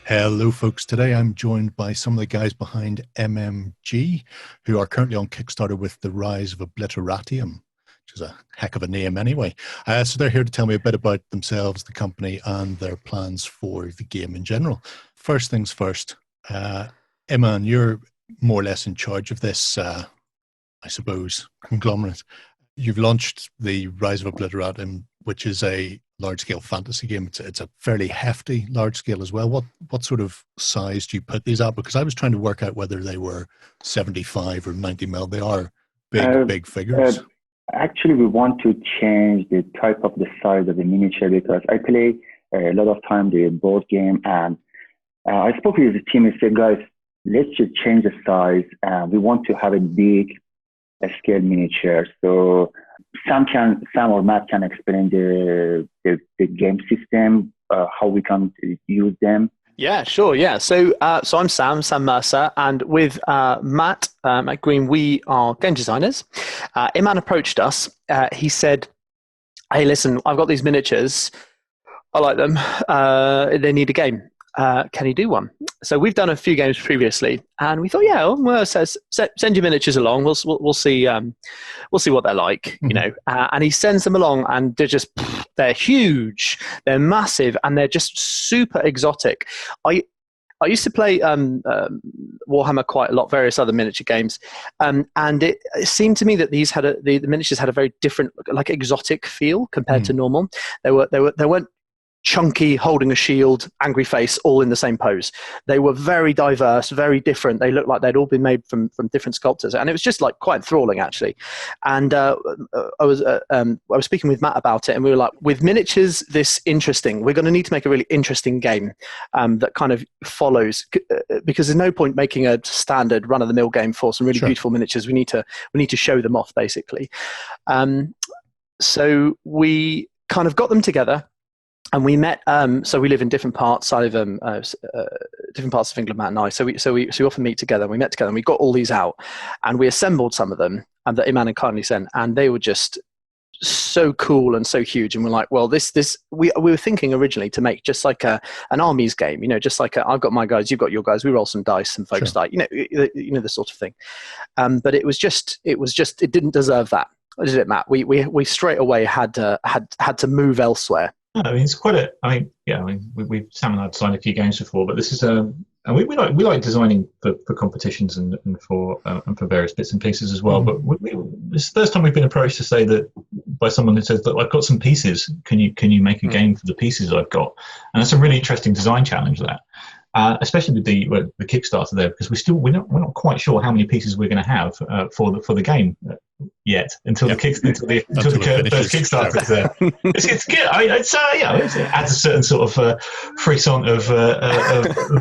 Hello, folks. Today I'm joined by some of the guys behind MMG, who are currently on Kickstarter with the Rise of Obliterarium, which is a heck of a name anyway. So they're here to tell me a bit about themselves, the company, and their plans for the game in general. First things first, Iman, you're more or less in charge of this, I suppose, conglomerate. You've launched the Rise of Obliterarium, which is a large-scale fantasy game. It's a fairly hefty large-scale as well. What sort of size do you put these at? Because I was trying to work out whether they were 75 or 90 mil. They are big figures. Actually, we want to change the type of the size of the miniature because I play a lot of time the board game, and I spoke with the team and said, guys, let's just change the size. We want to have a big scale miniature. So Sam or Matt can explain the game system, how we can use them. Yeah, sure. Yeah. So I'm Sam Mercer, and with Matt Green, we are game designers. Iman approached us. He said, "Hey, listen, I've got these miniatures. I like them. They need a game. Can you do one?" So we've done a few games previously, and we thought, yeah, well, send your miniatures along. We'll see. We'll see what they're like, you know. And he sends them along, and they're huge, they're massive, and they're just super exotic. I used to play Warhammer quite a lot, various other miniature games, and it seemed to me that the miniatures had a very different, like, exotic feel compared to normal. They weren't chunky, holding a shield, angry face, all in the same pose. They were very diverse, very different. They looked like they'd all been made from different sculptors, and it was just like quite enthralling, actually. And I was speaking with Matt about it, and we were like, with miniatures this interesting, we're going to need to make a really interesting game that kind of follows, because there's no point making a standard run-of-the-mill game for some really beautiful miniatures. We need to show them off, basically. So we kind of got them together. And we met. So we live in different parts. I live different parts of England, Matt and I. So we often meet together. And we met together, and we got all these out, and we assembled some of them, and that Iman had kindly sent, and they were just so cool and so huge. And we're like, well, we were thinking originally to make just like an armies game, you know, just like I've got my guys, you've got your guys. We roll some dice and folks die, you know, the sort of thing. But it didn't deserve that, did it, Matt? We straight away had to move elsewhere. I mean, it's quite we Sam and I have designed a few games before, but this is and we like designing for competitions and for various bits and pieces as well. But it's the first time we've been approached to say that by someone who says, "Look, I've got some pieces. Can you make a game for the pieces I've got?" And that's a really interesting design challenge, that. Especially with the Kickstarter there, because we're not quite sure how many pieces we're going to have for the game yet until the first Kickstarter is there. It's good. It adds a certain sort of frisson of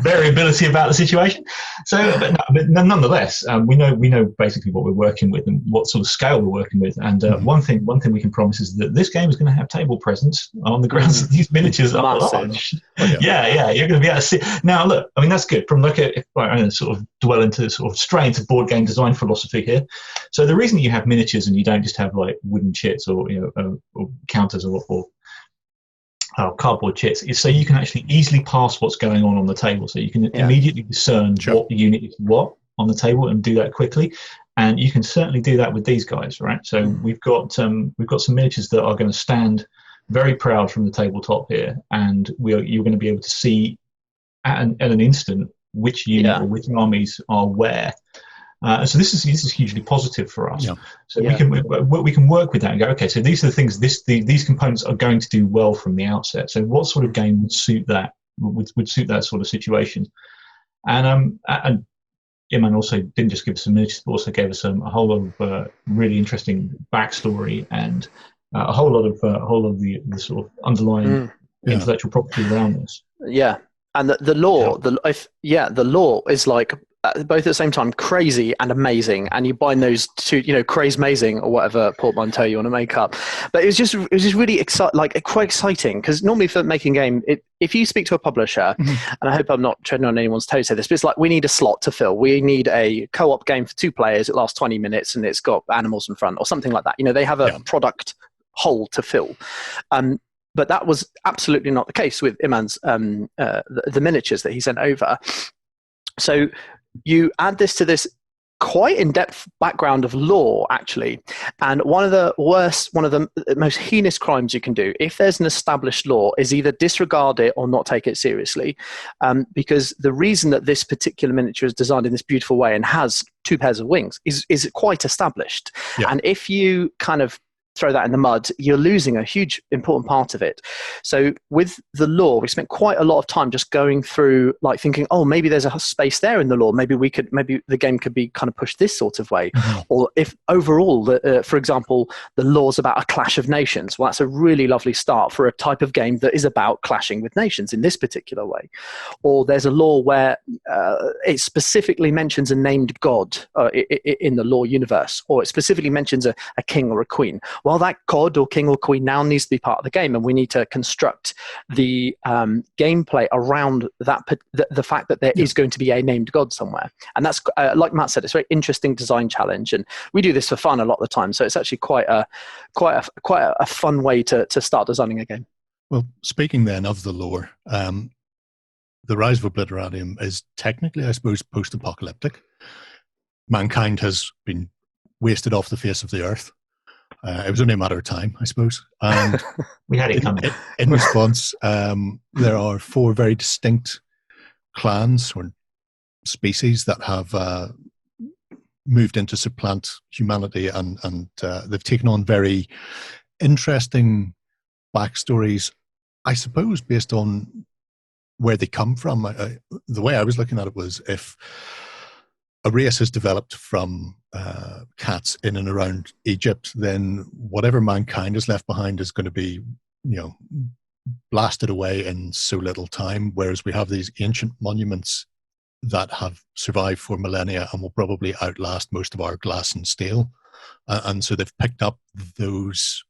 variability about the situation. So, but nonetheless, we know basically what we're working with and what sort of scale we're working with. And one thing we can promise is that this game is going to have table presence on the grounds that these miniatures are large. Yeah, you're going to be able to see. Now, look, I mean, that's good. From if I sort of dwell into sort of stray into board game design philosophy here. So the reason you have miniatures and you don't just have like wooden chits or or counters or cardboard chits is so you can actually easily pass what's going on the table. So you can immediately discern what unit is what on the table and do that quickly. And you can certainly do that with these guys, right? So we've got some miniatures that are going to stand very proud from the tabletop here, and you're going to be able to see at an instant which unit or which armies are where. So this is hugely positive for us. So we can work with that and go, okay, so these are the things these components are going to do well from the outset. So what sort of game would suit that sort of situation? And Iman also didn't just give us some miniatures, but also gave us a whole lot of really interesting backstory and a whole lot of the sort of underlying intellectual property around this. Yeah, and the lore, the lore is like both at the same time crazy and amazing, and you bind those two, craze-mazing or whatever portmanteau you want to make up. But it was just really quite exciting, because normally for making a game, if you speak to a publisher, and I hope I'm not treading on anyone's toes here, but it's like, we need a slot to fill. We need a co-op game for 2 players. It lasts 20 minutes and it's got animals in front or something like that. They have a product hole to fill. but that was absolutely not the case with Iman's the miniatures that he sent over. So you add this to this quite in-depth background of lore, actually. And one of the most heinous crimes you can do, if there's an established law, is either disregard it or not take it seriously. Because the reason that this particular miniature is designed in this beautiful way and has 2 pairs of wings is quite established. Yeah. And if you kind of throw that in the mud, you're losing a huge important part of it. So with the lore, we spent quite a lot of time just going through, like thinking, oh, maybe there's a space there in the lore. Maybe the game could be kind of pushed this sort of way. Mm-hmm. Or if overall, for example, the lore's about a clash of nations. Well, that's a really lovely start for a type of game that is about clashing with nations in this particular way. Or there's a lore where it specifically mentions a named god in the lore universe, or it specifically mentions a king or a queen. Well, that god or king or queen now needs to be part of the game, and we need to construct the gameplay around that the fact that there is going to be a named god somewhere. And that's like Matt said, it's a very interesting design challenge, and we do this for fun a lot of the time. So it's actually quite a fun way to start designing a game. Well, speaking then of the lore, the Rise of Obliterarium is technically, I suppose, post-apocalyptic. Mankind has been wasted off the face of the earth. It was only a matter of time, I suppose. And we had it coming. In response, there are 4 very distinct clans or species that have moved in to supplant humanity, and they've taken on very interesting backstories, I suppose, based on where they come from. The way I was looking at it was, if a race has developed from cats in and around Egypt, then whatever mankind has left behind is going to be, blasted away in so little time. Whereas we have these ancient monuments that have survived for millennia and will probably outlast most of our glass and steel. And so they've picked up those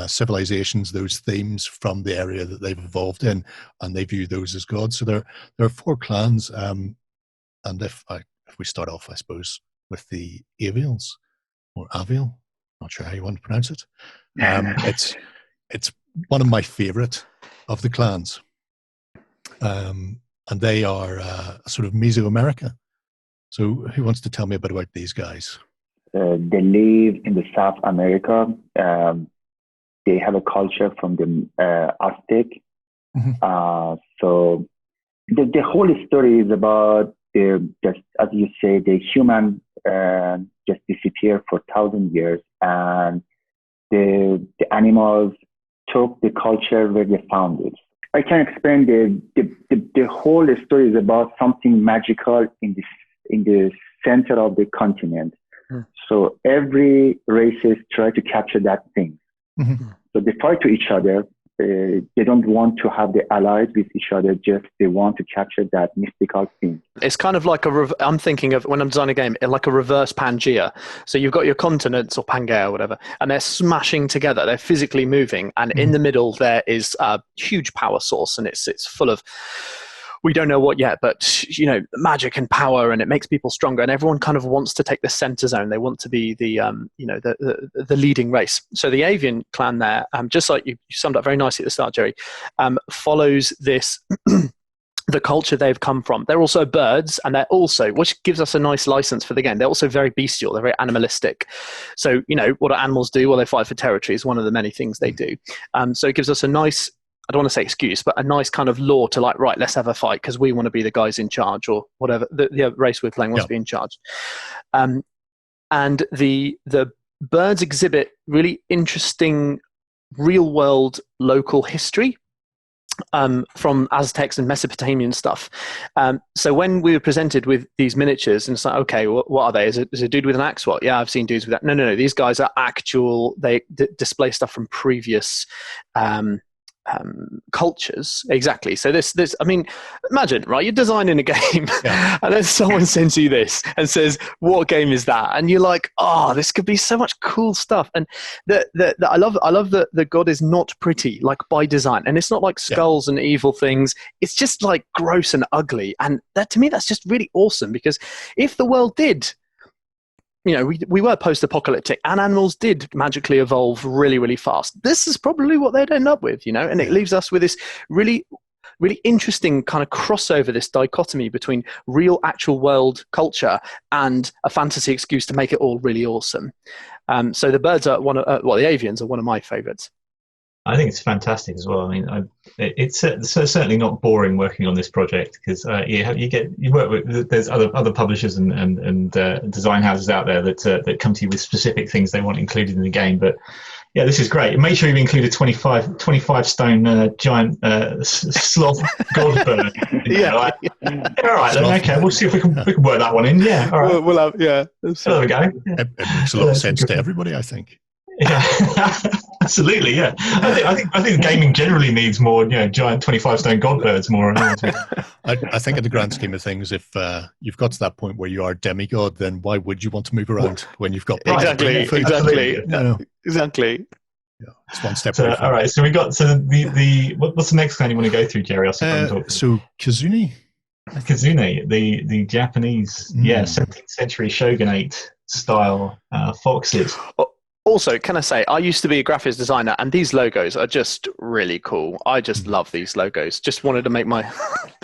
civilizations, those themes from the area that they've evolved in, and they view those as gods. So there are 4 clans. And if we start off, I suppose, with the Avians, or Avian, not sure how you want to pronounce it. It's one of my favorite of the clans. And they are sort of Mesoamerica. So who wants to tell me a bit about these guys? They live in the South America. They have a culture from the Aztec. Mm-hmm. So the whole story is about, just as you say, the human just disappeared for 1,000 years, and the animals took the culture where they found it. I can explain the whole story is about something magical in the center of the continent. So every races try to capture that thing. Mm-hmm. So they fight to each other. They don't want to have the allies with each other, just they want to capture that mystical thing. It's kind of like I'm thinking of, when I'm designing a game, like a reverse Pangea. So you've got your continents, or Pangea or whatever, and they're smashing together, they're physically moving, and in the middle there is a huge power source, and it's full of, we don't know what yet, but magic and power, and it makes people stronger, and everyone kind of wants to take the center zone. They want to be the leading race. So the Avian clan there, just like you summed up very nicely at the start, Jerry, follows this the culture they've come from. They're also birds, and they're also, which gives us a nice license for the game, they're also very bestial. They're very animalistic. So what do animals do? Well, they fight for territory is one of the many things they do. So it gives us a nice, I don't want to say excuse, but a nice kind of law to, like, right, let's have a fight because we want to be the guys in charge, or whatever the race we're playing wants to be in charge. And the birds exhibit really interesting real world local history from Aztecs and Mesopotamian stuff. So when we were presented with these miniatures, and it's like, okay, what are they? Is it a dude with an axe? What? Yeah, I've seen dudes with that. No. These guys are actual. They display stuff from previous cultures. Exactly. So this I mean, imagine, right, you're designing a game and then someone sends you this and says, what game is that? And you're like, oh, this could be so much cool stuff. And I love that the god is not pretty, like, by design, and it's not like skulls and evil things. It's just like gross and ugly, and that, to me, that's just really awesome, because if the world did we were post-apocalyptic, and animals did magically evolve really, really fast. This is probably what they'd end up with, and it leaves us with this really, really interesting kind of crossover, this dichotomy between real, actual world culture and a fantasy excuse to make it all really awesome. So the birds are the avians are one of my favorites. I think it's fantastic as well. I mean, it's certainly not boring working on this project, because you work with, there's other publishers and design houses out there that come to you with specific things they want included in the game. But yeah, this is great. Make sure you include a 25 stone giant sloth god bird. All right, then, okay, we'll see if we can work that one in. Yeah, all right. We'll have, yeah. There we go. It makes a lot of sense to everybody, I think. Yeah, absolutely. Yeah, I think gaming generally needs more, giant 25 stone god birds more. I think in the grand scheme of things, if you've got to that point where you are demigod, then why would you want to move around when you've got exactly? Exactly. Yeah, it's one step away. All right, so we got what's the next kind you want to go through, Jerry? So Kizune, the Japanese, 17th century shogunate style foxes. Also, can I say, I used to be a graphics designer, and these logos are just really cool. I just love these logos. Just wanted to make my...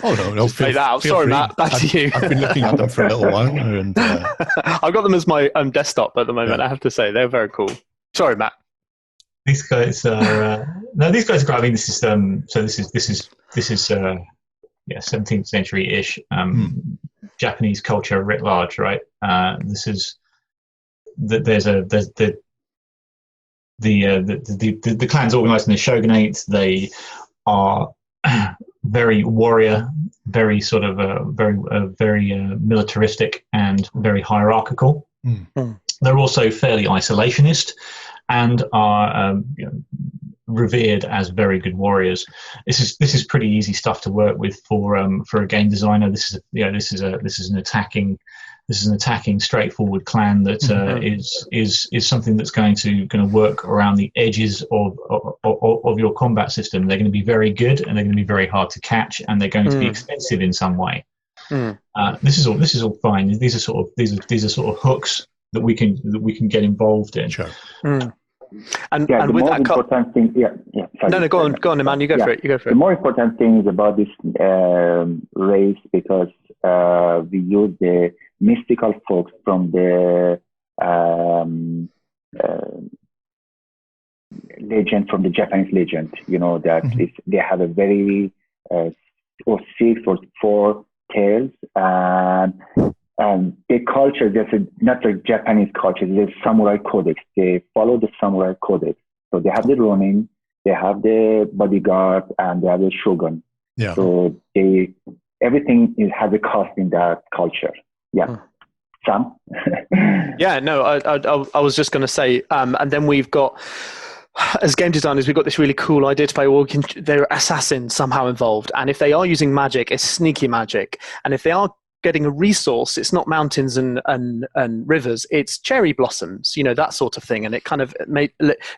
no. Sorry, Matt, back to you. I've been looking at them for a little while. And, I've got them as my desktop at the moment, I have to say. They're very cool. Sorry, Matt. These guys are... these guys are great. I mean, this is 17th century-ish Japanese culture writ large, right? The clans organized in the shogunate. They are very warrior, very sort of very militaristic, and very hierarchical. They're also fairly isolationist, and are revered as very good warriors. This is pretty easy stuff to work with for a game designer. This is an attacking straightforward clan that is something that's going to work around the edges of your combat system. They're going to be very good, and they're going to be very hard to catch, and they're going to be expensive in some way. This is all fine. These are sort of hooks that we can get involved in. Sure. And the with most that important thing, sorry. No, go on, Iman. You go for it. The more important thing is about this race, because we use the mystical folks from the legend, from the Japanese legend. That they have a very or 6 or 4 tales, and the culture, not like Japanese culture, the samurai codex. They follow the samurai codex. So they have the ronin, they have the bodyguard, and they have the shogun. Yeah. So everything has a cost in that culture. Yeah. Sam? Yeah, no, I was just going to say, and then we've got, as game designers, we've got this really cool idea to play. There are assassins somehow involved, and if they are using magic, it's sneaky magic. And if they are getting a resource, it's not mountains and rivers, it's cherry blossoms, that sort of thing. And it kind of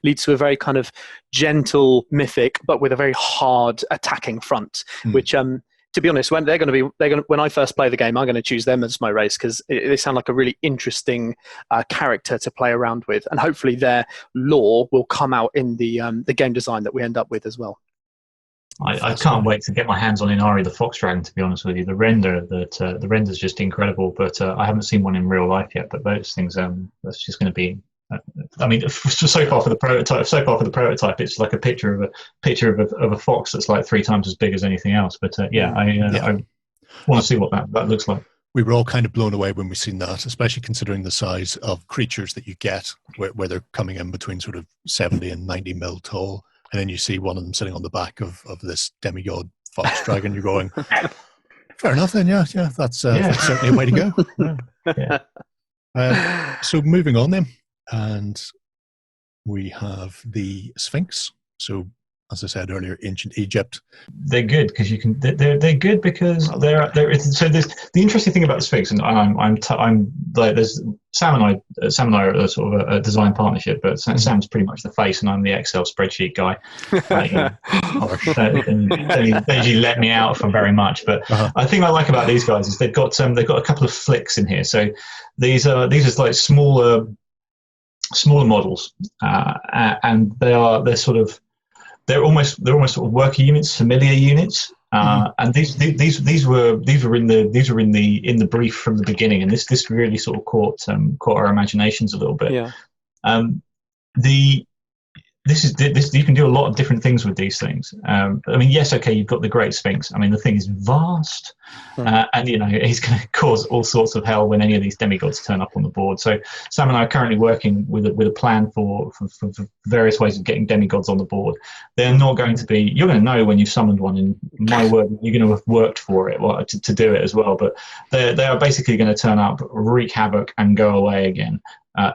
leads to a very kind of gentle mythic, but with a very hard attacking front, which, to be honest, when when I first play the game, I'm going to choose them as my race, because they sound like a really interesting character to play around with, and hopefully their lore will come out in the game design that we end up with as well. I can't wait to get my hands on Inari the Fox Dragon, to be honest with you. The render's just incredible, but I haven't seen one in real life yet. But those things, that's just going to be. So far for the prototype, it's like a picture of a fox that's like 3 times as big as anything else. But I want to see what that looks like. We were all kind of blown away when we seen that, especially considering the size of creatures that you get, where they're coming in between sort of 70 and 90 mil tall. And then you see one of them sitting on the back of this demigod fox dragon. You're going, fair enough then, yeah, that's certainly a way to go. Yeah. So moving on then, and we have the Sphinx. So as I said earlier, ancient Egypt. They're good because you can. They're good because they're. So there's the interesting thing about the Sphinx, and I'm like there's Sam and I are a sort of a design partnership, but Sam's pretty much the face, and I'm the Excel spreadsheet guy. And don't usually let me out for very much, but I think I like about these guys is they've got a couple of flicks in here. So these are like smaller models, and they're almost sort of worker units, familiar units, and these were in the brief from the beginning, and this really sort of caught our imaginations a little bit. Yeah. This you can do a lot of different things with these things. I mean, yes, okay, you've got the Great Sphinx. I mean, the thing is vast, and it's going to cause all sorts of hell when any of these demigods turn up on the board. So Sam and I are currently working with a plan for various ways of getting demigods on the board. They're not going to be. You're going to know when you've summoned one, and my word, you're going to have worked for it to do it as well. But they are basically going to turn up, wreak havoc, and go away again.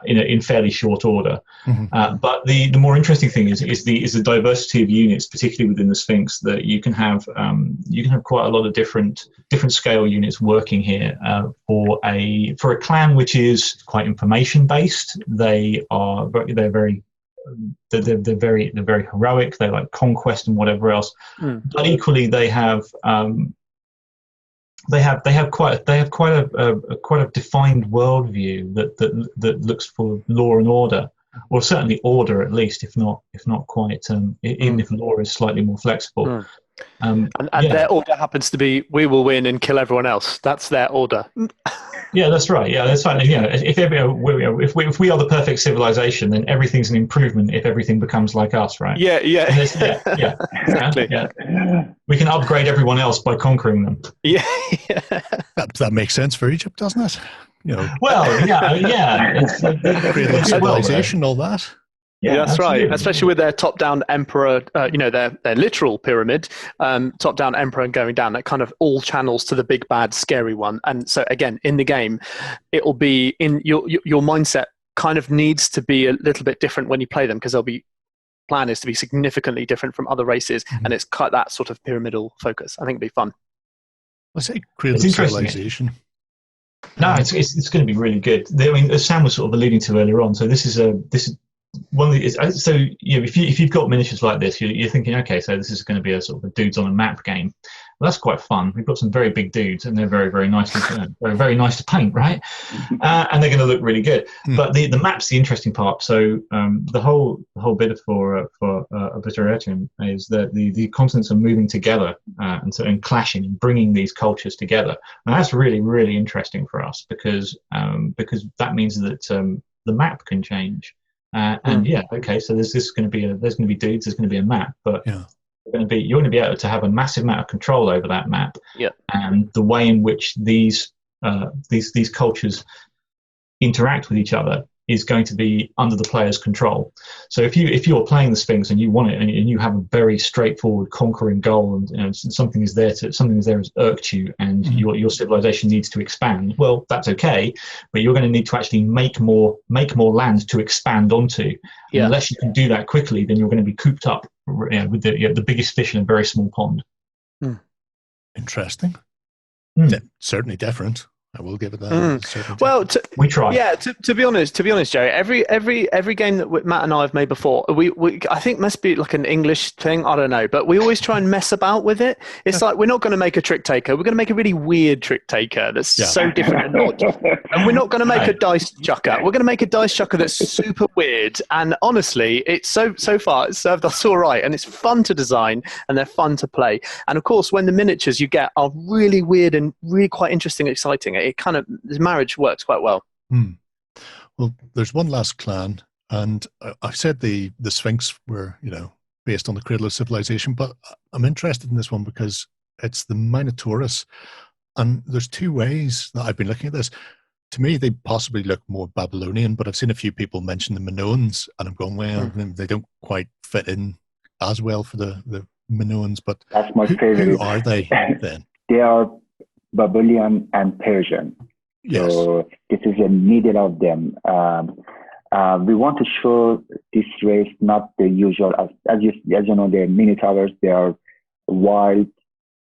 In fairly short order, but the more interesting thing is the diversity of units, particularly within the Sphinx. That you can have quite a lot of different scale units working here for a clan which is quite information based. They're very heroic. They like conquest and whatever else, but equally they have quite a defined worldview that looks for law and order, or certainly order at least, if not quite. Even if law is slightly more flexible. And their order happens to be we will win and kill everyone else. That's their order. Yeah, that's right. Yeah, that's fine. If we are the perfect civilization, then everything's an improvement if everything becomes like us, right? Yeah. Exactly. Yeah. We can upgrade everyone else by conquering them. Yeah. That makes sense for Egypt, doesn't it? Well, yeah. It's cradle of civilization, all that. Yeah, that's absolutely. right. Especially with their top-down emperor, their literal pyramid, top-down emperor going down. That kind of all channels to the big bad, scary one. And so again, in the game, it will be in your mindset. Kind of needs to be a little bit different when you play them because plan is to be significantly different from other races, and it's cut that sort of pyramidal focus. I think it'd be fun. I say cradle of civilization. No, it's going to be really good. I mean, as Sam was sort of alluding to earlier on, so this is one of the, so if you've got miniatures like this, you're thinking, okay, so this is going to be a sort of a dudes on a map game. Well, that's quite fun. We've got some very big dudes, and they're very, very nice very nice to paint, right? And they're going to look really good. But the map's the interesting part. So the whole bit for Obliterarium is that the continents are moving together and clashing and bringing these cultures together. And that's really, really interesting for us because that means that the map can change. So there's going to be dudes, there's going to be a map, but you're going to be able to have a massive amount of control over that map, and the way in which these cultures interact with each other is going to be under the player's control. So if you're playing the Sphinx and you want it and you have a very straightforward conquering goal, and something is there has irked you, and your civilization needs to expand, well, that's okay, but you're going to need to actually make more land to expand onto. And unless you can do that quickly, then you're going to be cooped up with the biggest fish in a very small pond. Interesting. Certainly different. I will give it that. Well, we try. Yeah, to be honest, Joe, every game that Matt and I have made before, we I think must be like an English thing. I don't know, but we always try and mess about with it. It's like we're not going to make a trick taker. We're going to make a really weird trick taker that's so different and odd. And we're not going to make a dice chucker. We're going to make a dice chucker that's super weird. And honestly, it's so far it's served us all right, and it's fun to design and they're fun to play. And of course, when the miniatures you get are really weird and really quite interesting, exciting. It kind of, this marriage works quite well. Well, there's one last clan, and I've said the Sphinx were, based on the cradle of civilization, but I'm interested in this one because it's the Minotaurus, and there's two ways that I've been looking at this. To me, they possibly look more Babylonian, but I've seen a few people mention the Minoans, and I'm going, well, they don't quite fit in as well for the Minoans, but that's my favorite. Who are they then? They are Babylonian and Persian. Yes. So this is a middle of them. We want to show this race not the usual, as you know, the Minotaurs, they are wild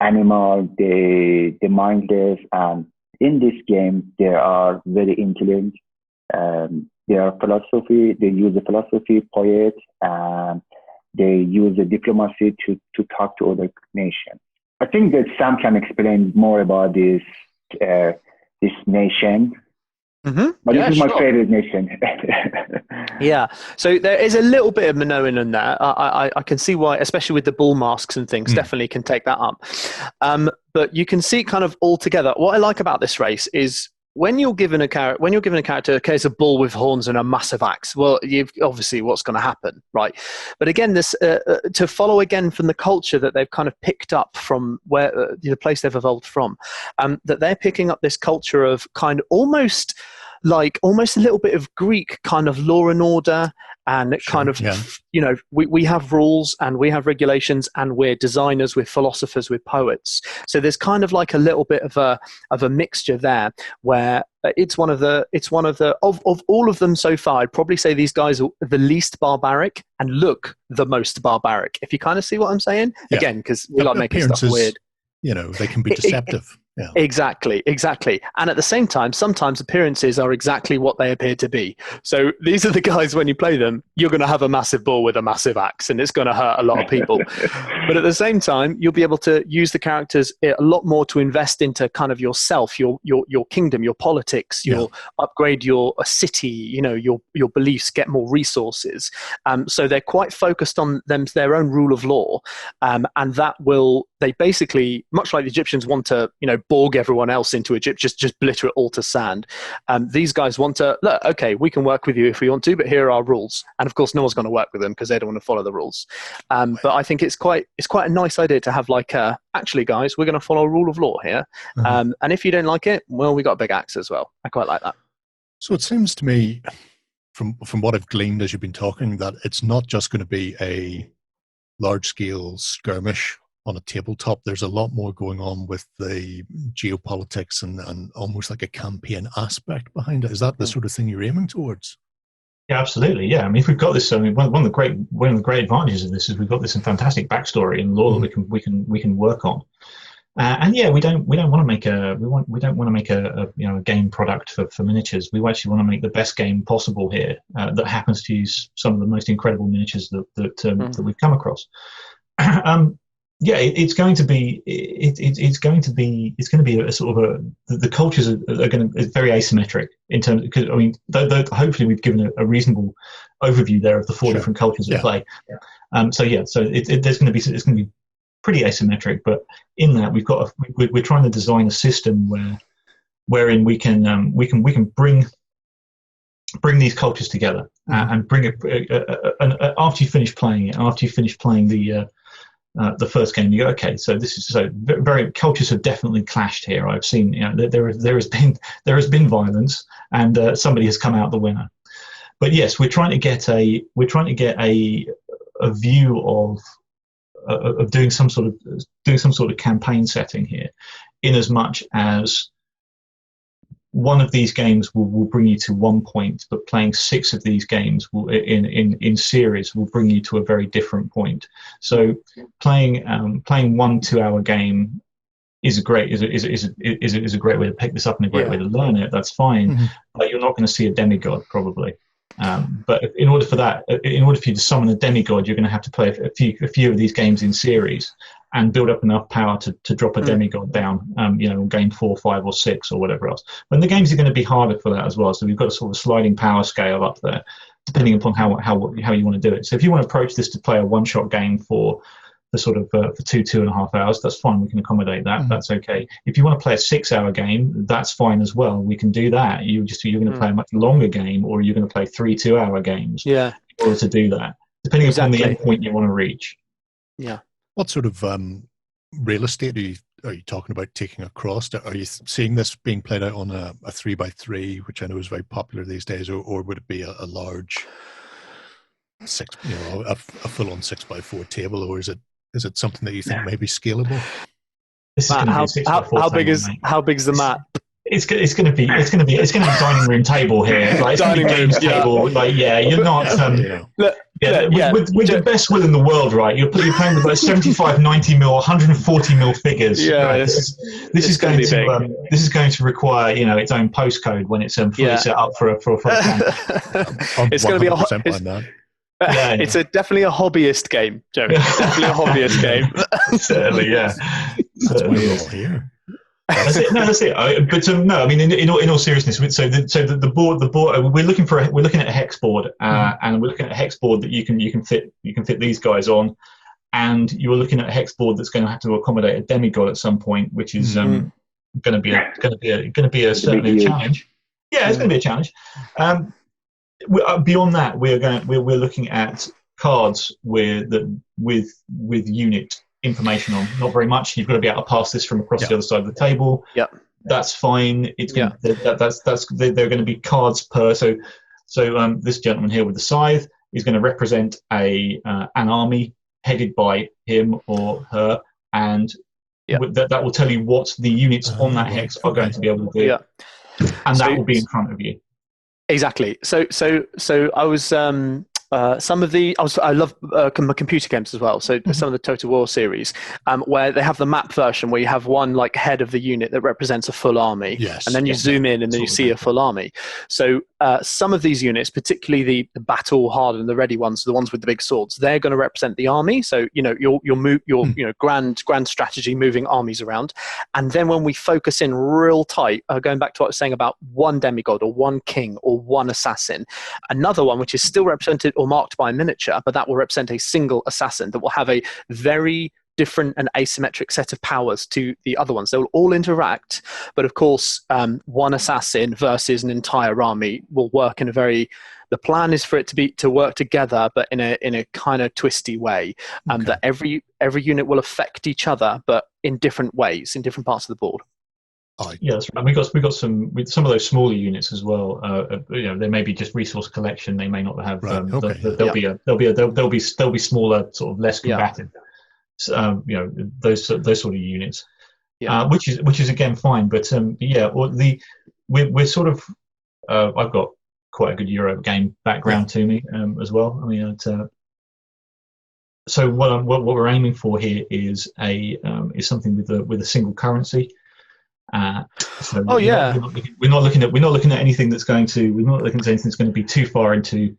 animal, they mindless, and in this game they are very intelligent. They are philosophy. They use the philosophy, poet, and they use the diplomacy to talk to other nations. I think that Sam can explain more about this nation. Mm-hmm. But this is my favorite nation. Yeah. So there is a little bit of Minoan in there. I can see why, especially with the bull masks and things, definitely can take that up. But you can see it kind of all together. What I like about this race is when you're given a character, okay, it's a bull with horns and a massive axe. Well, you've obviously what's going to happen, right? But again, this to follow again from the culture that they've kind of picked up from where the place they've evolved from, that they're picking up this culture of kind of almost a little bit of Greek kind of law and order, and kind of, you know, we have rules and we have regulations, and we're designers, we're philosophers, we're poets. So there's kind of like a little bit of a mixture there, where it's one of all of them so far, I'd probably say these guys are the least barbaric and look the most barbaric. If you kind of see what I'm saying, again, because we like making stuff weird. You know, they can be deceptive. Yeah. Exactly. And at the same time, sometimes appearances are exactly what they appear to be. So these are the guys, when you play them, you're going to have a massive bull with a massive axe, and it's going to hurt a lot of people. But at the same time, you'll be able to use the characters a lot more to invest into kind of yourself, your kingdom, your politics, you'll upgrade your city, you know, your beliefs, get more resources. So they're quite focused on their own rule of law, and that they basically, much like the Egyptians want to, you know, borg everyone else into Egypt, just blitter it all to sand. These guys want to, look, okay, we can work with you if we want to, but here are our rules. And of course, no one's going to work with them because they don't want to follow the rules. But I think it's quite a nice idea to have like, actually, guys, we're going to follow a rule of law here. And if you don't like it, well, we got a big axe as well. I quite like that. So it seems to me, from what I've gleaned as you've been talking, that it's not just going to be a large-scale skirmish on a tabletop. There's a lot more going on with the geopolitics and almost like a campaign aspect behind it. Is that the sort of thing you're aiming towards? Yeah, absolutely. Yeah, I mean, if we've got this, I mean, one of the great advantages of this is we've got this fantastic backstory and lore that we can work on. And yeah, we don't want to make a game product for miniatures. We actually want to make the best game possible here that happens to use some of the most incredible miniatures that we've come across. Yeah, it's going to be a sort of the cultures are going to be very asymmetric in terms, because I mean, hopefully we've given a reasonable overview there of the four different cultures at play. So it's going to be pretty asymmetric, but in that we're trying to design a system wherein we can bring these cultures together and bring it after you finish playing it, after you finish playing the first game, you go, okay, so this is very cultures have definitely clashed here. I've seen, you know, there has been violence, and somebody has come out the winner. But yes, we're trying to get a view of doing some sort of campaign setting here, in as much as one of these games will bring you to one point, but playing 6 of these games in series will bring you to a very different point. So playing 1 2-hour game is a great way to pick this up and a great way to learn it. That's fine, but you're not going to see a demigod probably. But in order for you to summon a demigod, you're going to have to play a few of these games in series and build up enough power to drop a demigod down, game 4, 5, or 6, or whatever else. But the games are going to be harder for that as well. So we've got a sort of sliding power scale up there, depending upon how you want to do it. So if you want to approach this to play a one-shot game for 2.5 hours, that's fine. We can accommodate that. That's okay. If you want to play a 6-hour game, that's fine as well. We can do that. You're going to play a much longer game, or you're going to play 3 2-hour games. In order to do that, depending upon the end point you want to reach. Yeah. What sort of real estate are you talking about taking across? Are you seeing this being played out on a 3x3, which I know is very popular these days, or would it be a large a full-on 6x4 table, or is it something that you think may be scalable? Matt, how big is the map? it's going to be dining room table here. Like, it's going to be games table. Like, you're not. With the best will in the world, right? You're playing with like 75, 90 mil, 140 mil figures. Yeah, right? This is going to require its own postcode when it's fully set up for a It's going to be it's definitely a hobbyist game, Jeremy. Definitely a hobbyist game. Certainly, yeah. Certainly is here. That's it. No, that's it. But no, I mean, in all seriousness, so the board, we're looking at a hex board, and we're looking at a hex board that you can fit these guys on, and you're looking at a hex board that's going to have to accommodate a demigod at some point, which is going to be certainly a challenge. Yeah, it's going to be a challenge. Beyond that, we're looking at cards with unit information on. Not very much. You've got to be able to pass this from across the other side of the table. Yep. That's fine. They're going to be cards per. So this gentleman here with the scythe is going to represent an army headed by him or her, and that will tell you what the units on that hex are going to be able to do, and that will be in front of you. Exactly. So I was I love computer games as well. So some of the Total War series, where they have the map version where you have one like head of the unit that represents a full army, and then you zoom in and then you see a full army. So some of these units, particularly the battle hardened, the ready ones, the ones with the big swords, they're going to represent the army. So your grand strategy, moving armies around. And then when we focus in real tight, going back to what I was saying about one demigod or one king or one assassin, another one which is still represented or marked by a miniature, but that will represent a single assassin that will have a very different and asymmetric set of powers to the other ones. They will all interact, but of course, one assassin versus an entire army will work in a very. The plan is for it to work together, but in a kind of twisty way. That every unit will affect each other, but in different ways, in different parts of the board. Yeah, that's right. We got some with some of those smaller units as well. They may be just resource collection. They may not have. They'll be smaller, sort of less combative. Those sort of units, which is again fine. But we're sort of. I've got quite a good Euro game background to me as well. I mean, so what we're aiming for here is something with a single currency. We're not looking at anything that's going to. We're not looking at anything that's going to be too far into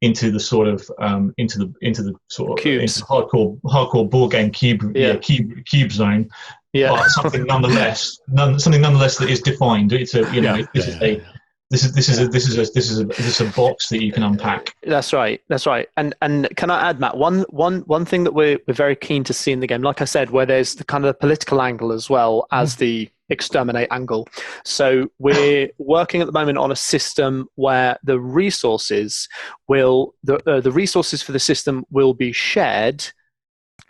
the sort of into the sort of cubes. Into hardcore board game cube zone. Yeah, but something nonetheless that is defined. It's This is a box that you can unpack. That's right. And can I add, Matt, one thing that we're very keen to see in the game, like I said, where there's the kind of the political angle as well as the exterminate angle. So we're working at the moment on a system where the resources the resources for the system will be shared.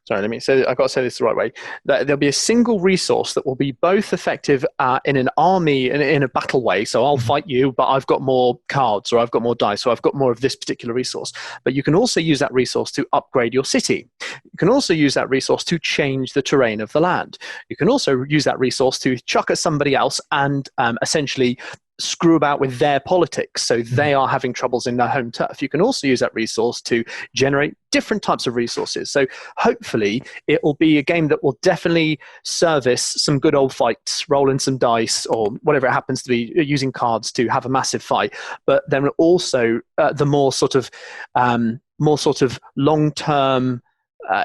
Sorry, I've got to say this the right way. There'll be a single resource that will be both effective in an army and in a battle way. So I'll fight you, but I've got more cards or I've got more dice or I've got more of this particular resource. But you can also use that resource to upgrade your city. You can also use that resource to change the terrain of the land. You can also use that resource to chuck at somebody else and essentially screw about with their politics, so they are having troubles in their home turf. You can also use that resource to generate different types of resources. So hopefully it will be a game that will definitely service some good old fights, rolling some dice or whatever it happens to be, using cards to have a massive fight. But then also the more sort of long-term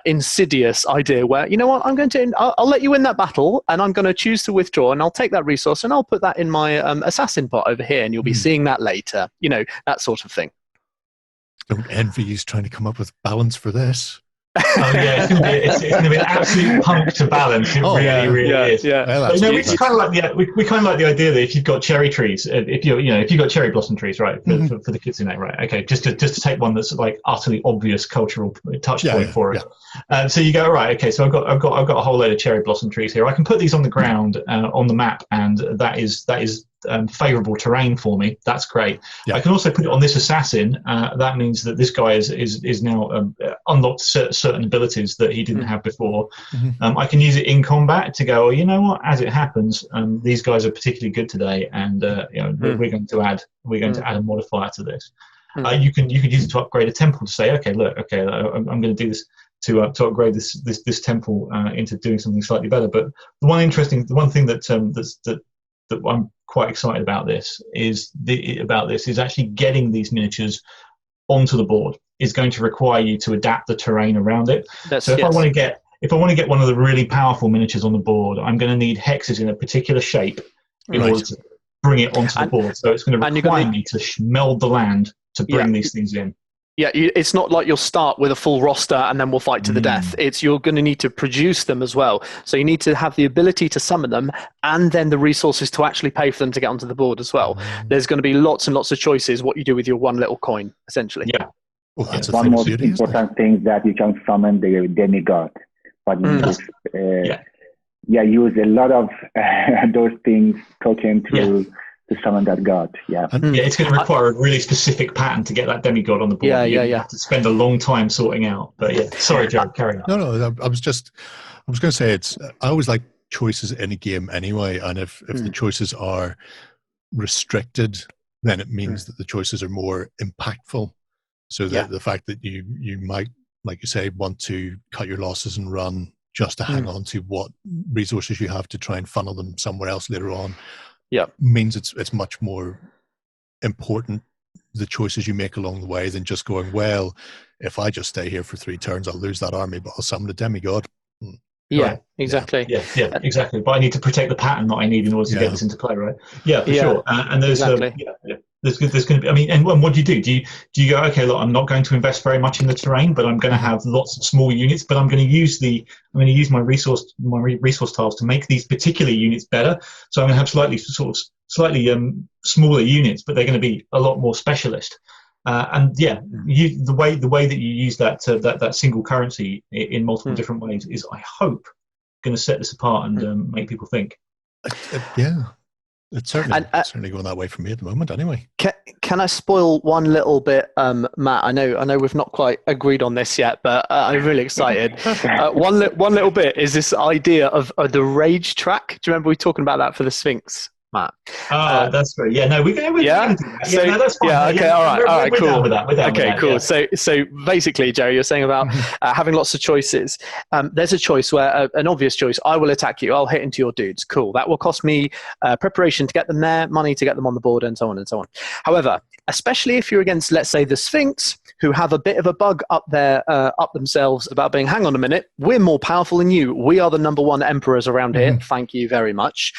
insidious idea where, you know what, I'll let you win that battle and I'm going to choose to withdraw and I'll take that resource and I'll put that in my assassin pot over here and you'll be seeing that later, that sort of thing. Don't envy you trying to come up with balance for this. Oh yeah, it's going to be an absolute punk to balance. It really is. Yeah. Well, we kind of like the idea that if you've got cherry trees, if you've got cherry blossom trees, right, for the kids in it, right? Okay, just to take one that's like utterly obvious cultural touch point for it. Yeah. So you go, right, okay, so I've got a whole load of cherry blossom trees here. I can put these on the ground on the map, and that is favorable terrain for me. That's great. Yeah. I can also put it on this assassin. That means that this guy is now unlocked certain abilities that he didn't have before. I can use it in combat to go, you know what, as it happens, these guys are particularly good today, and we're going to add a modifier to this. You can use it to upgrade a temple, to say, okay, look, I'm going to do this to upgrade this temple into doing something slightly better. But the one thing that I'm quite excited about this is actually getting these miniatures onto the board is going to require you to adapt the terrain around it. If I want to get one of the really powerful miniatures on the board, I'm going to need hexes in a particular shape in order to bring it onto the board. So it's going to require me to meld the land to bring these things in. Yeah, it's not like you'll start with a full roster and then we'll fight to the death. You're going to need to produce them as well. So you need to have the ability to summon them and then the resources to actually pay for them to get onto the board as well. There's going to be lots and lots of choices what you do with your one little coin, essentially. Yeah. Well, that's one most important thing that you can summon the demigod. But use a lot of those things token to summon that god. It's going to require a really specific pattern to get that demigod on the board. You have to spend a long time sorting out. But sorry, Jared, carry on. No, I was going to say I always like choices in a game anyway, and if the choices are restricted, then it means that the choices are more impactful. So that the fact that you might, like you say, want to cut your losses and run just to hang on to what resources you have to try and funnel them somewhere else later on. Means it's much more important, the choices you make along the way, than just going, well, if I just stay here for 3 turns, I'll lose that army, but I'll summon a demigod. Exactly. Yeah, exactly. But I need to protect the pattern that I need in order to get this into play, right? Yeah, for sure. And there's there's going to be. I mean, and what do? Do you go, okay, look, I'm not going to invest very much in the terrain, but I'm going to have lots of small units, but I'm going to use my resource tiles to make these particular units better. So I'm going to have slightly smaller units, but they're going to be a lot more specialist. The way that you use that single currency in multiple different ways is, I hope, going to set this apart and make people think. It's certainly going that way for me at the moment, anyway. Can I spoil one little bit, Matt? I know we've not quite agreed on this yet, but I'm really excited. One little bit is this idea of the rage track. Do you remember we were talking about that for the Sphinx, Matt? That's great. Yeah, no, we're going to do that. So, that's fine. Okay, all right, cool. We're down with that. Cool. So basically, Jerry, you're saying about having lots of choices. There's a choice where, an obvious choice, I will attack you, I'll hit into your dudes. Cool. That will cost me preparation to get them there, money to get them on the board, and so on and so on. However, especially if you're against, let's say, the Sphinx, who have a bit of a bug up themselves about being, hang on a minute, we're more powerful than you. We are the number one emperors around here. Thank you very much.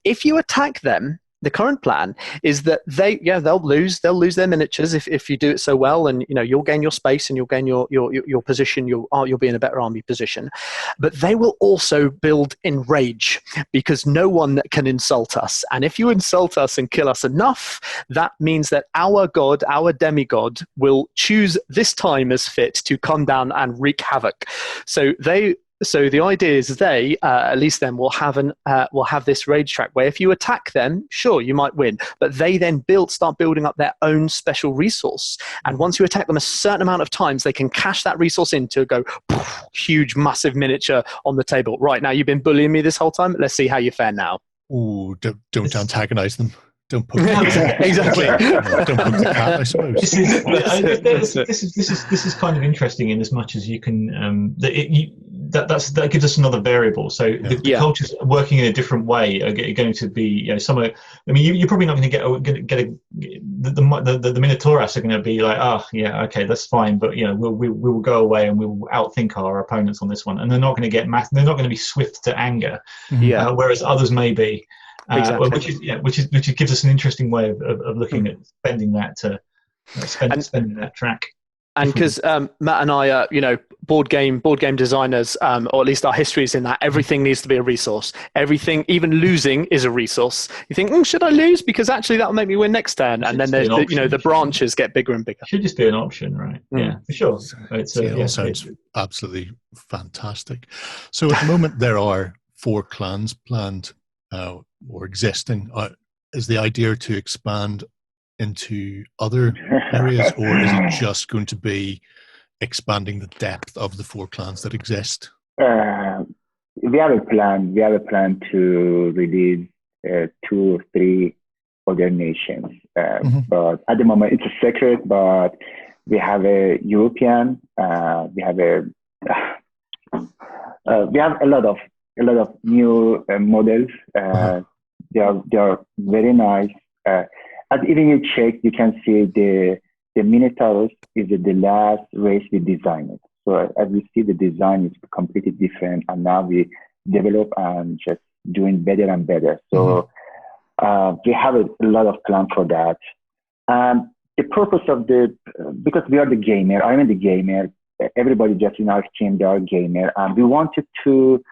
If you attack them, the current plan is that they'll lose their miniatures if you do it so well, and you'll gain your space and you'll gain your position. You'll be in a better army position, but they will also build in rage, because no one can insult us, and if you insult us and kill us enough, that means that our god, our demigod, will choose this time as fit to come down and wreak havoc. So the idea is they, at least then, will have this rage track where if you attack them, sure, you might win, but they then start building up their own special resource. And once you attack them a certain amount of times, they can cash that resource in to go, huge, massive miniature on the table. Right, now you've been bullying me this whole time. Let's see how you fare now. Ooh, don't antagonize them. Don't poke exactly. Don't poke the cat, I suppose. This is kind of interesting in as much as you can. That gives us another variable. So the cultures working in a different way are going to be, some are. I mean, you're probably not going to get the Minotaurists are going to be like, okay, that's fine, but we will go away and we will outthink our opponents on this one, and they're not going to get they're not going to be swift to anger, whereas others may be. Exactly. Which gives us an interesting way of looking at spending that spending that track. And because Matt and I are, board game designers, or at least our history is in that everything needs to be a resource. Everything, even losing, is a resource. You think, should I lose? Because actually that will make me win next turn. And then there's the branches get bigger and bigger. It should just be an option, right? Yeah, for sure. It all sounds absolutely fantastic. So at the moment there are 4 clans planned or existing. is the idea to expand into other areas, or is it just going to be expanding the depth of the 4 clans that exist? We have a plan. We have a plan to release 2 or 3 other nations. But at the moment, it's a secret. But we have a European. We have a lot of new models. They are very nice. As even you check, you can see the Minotaur is the last race we designed. So as we see, the design is completely different, and now we develop and just doing better and better. So we have a lot of plan for that. The purpose of because we are the gamer, I'm the gamer, everybody just in our team, they are gamer, and we wanted to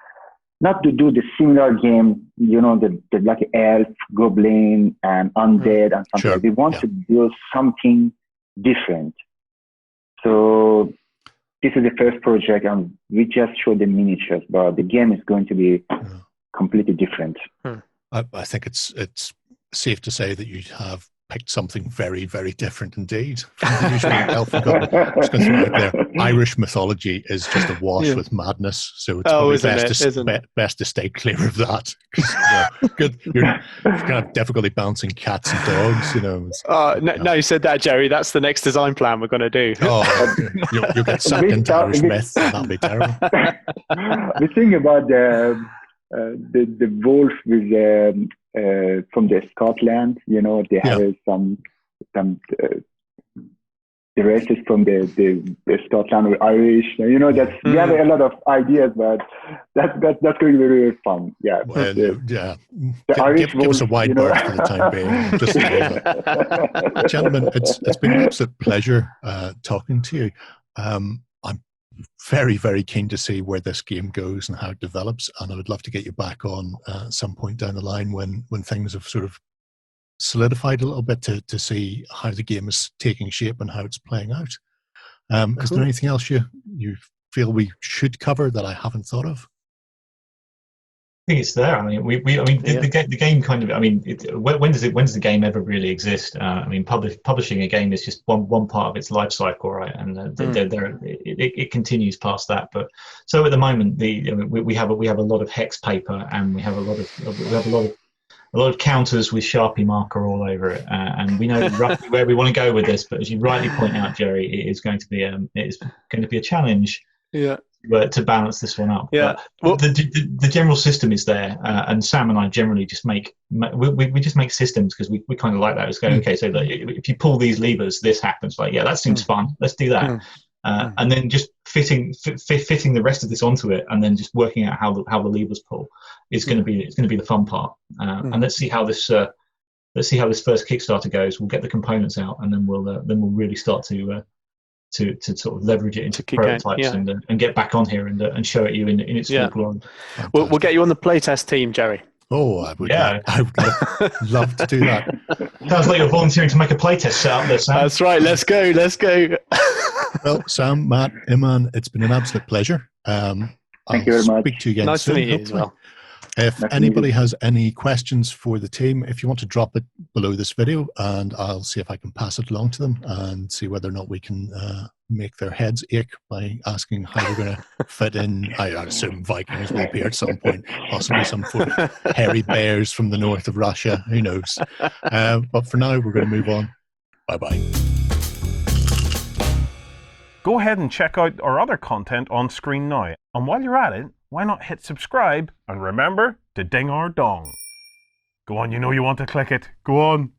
not to do the similar game, the like elf, goblin, and undead and something. Sure. We want to do something different. So this is the first project, and we just showed the miniatures, but the game is going to be completely different. I think it's safe to say that you have picked something very, very different indeed from the usual elf and goblin. I'm just going to throw it out there. Irish mythology is just awash with madness, so it's probably best to stay clear of that. You're kind of difficulty bouncing cats and dogs, No, you said that, Jerry. That's the next design plan we're going to do. You'll get sucked into Irish myth, and that'll be terrible. The thing about the wolf with from the Scotland, they have some the races from the Scotland or Irish. We have a lot of ideas, but that's going to be really fun. Yeah. Well, the Irish give us a wide berth for the time being. Just gentlemen, it's been an absolute pleasure talking to you. I'm very, very keen to see where this game goes and how it develops, and I would love to get you back on some point down the line when things have sort of solidified a little bit to see how the game is taking shape and how it's playing out. Is there anything else you feel we should cover that I haven't thought of? I think it's there. I mean, the game kind of. I mean, when does the game ever really exist? I mean, publishing a game is just one part of its life cycle, right? And it continues past that. But so at the moment, we have a lot of hex paper, and we have a lot of counters with Sharpie marker all over it, and we know roughly where we want to go with this. But as you rightly point out, Jerry, it is going to be a challenge. Yeah. To balance this one up. Yeah. Well, the general system is there, and Sam and I generally just make systems because we kind of like that. It's going okay. So if you pull these levers, this happens. Like that seems fun. Let's do that. And then just fitting the rest of this onto it, and then just working out how the levers pull is going to be the fun part. And let's see how this first Kickstarter goes. We'll get the components out, and then we'll really start to sort of leverage it into prototypes and get back on here and show it you in its full glory. We'll get you on the playtest team, Jerry. Oh, I would love to do that. Sounds like you're volunteering to make a playtest set up there, Sam. That's right. Let's go. Well, Sam, Matt, Iman, it's been an absolute pleasure. Thank you very much. Speak to you again nice soon, to meet you as well. If anybody has any questions for the team, if you want to drop it below this video, and I'll see if I can pass it along to them and see whether or not we can make their heads ache by asking how we're going to fit in. I assume Vikings will appear at some point, possibly some hairy bears from the north of Russia. Who knows? But for now, we're going to move on. Bye-bye. Go ahead and check out our other content on screen now. And while you're at it, why not hit subscribe and remember to ding our dong. Go on, you know you want to click it. Go on.